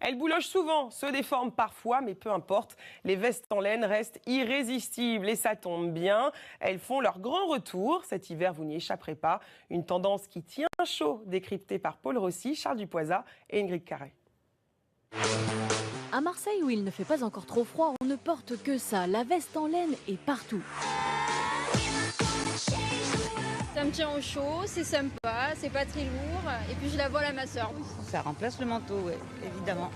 Elles boulogent souvent, se déforment parfois, mais peu importe. Les vestes en laine restent irrésistibles et ça tombe bien. Elles font leur grand retour. Cet hiver, vous n'y échapperez pas. Une tendance qui tient chaud, décryptée par Paul Rossi, Charles Dupoisa et Ingrid Carré. À Marseille, où il ne fait pas encore trop froid, on ne porte que ça. La veste en laine est partout. Ça me tient au chaud, c'est sympa, c'est pas très lourd. Et puis je la vole à ma soeur. Ça remplace le manteau, ouais, évidemment.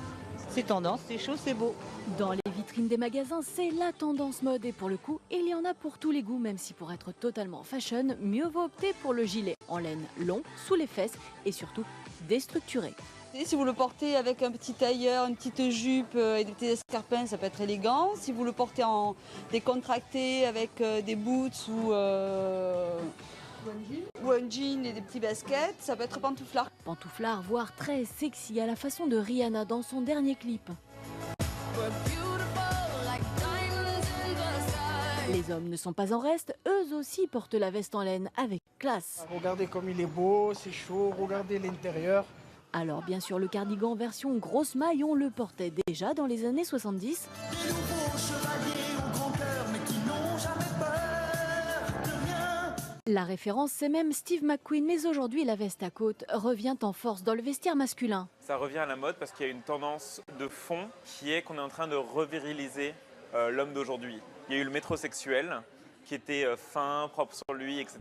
C'est tendance, c'est chaud, c'est beau. Dans les vitrines des magasins, c'est la tendance mode. Et pour le coup, il y en a pour tous les goûts, même si pour être totalement fashion, mieux vaut opter pour le gilet en laine long, sous les fesses et surtout déstructuré. Si vous le portez avec un petit tailleur, une petite jupe et des petits escarpins, ça peut être élégant. Si vous le portez en décontracté avec des boots ou un jean et des petits baskets, ça peut être pantouflard. Pantouflard, voire très sexy à la façon de Rihanna dans son dernier clip. Les hommes ne sont pas en reste, eux aussi portent la veste en laine avec classe. Regardez comme il est beau, c'est chaud, regardez l'intérieur. Alors bien sûr, le cardigan version grosse maille, on le portait déjà dans les années 70. La référence, c'est même Steve McQueen, mais aujourd'hui, la veste à côte revient en force dans le vestiaire masculin. Ça revient à la mode parce qu'il y a une tendance de fond qui est qu'on est en train de reviriliser l'homme d'aujourd'hui. Il y a eu le métrosexuel qui était fin, propre sur lui, etc.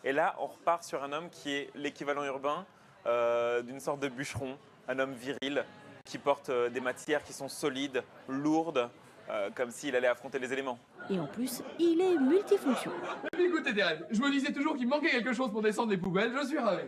Et là, on repart sur un homme qui est l'équivalent urbain d'une sorte de bûcheron, un homme viril qui porte des matières qui sont solides, lourdes, comme s'il allait affronter les éléments. Et en plus, il est multifonction. Écoutez, Thérèse, je me disais toujours qu'il manquait quelque chose pour descendre les poubelles, je suis ravi.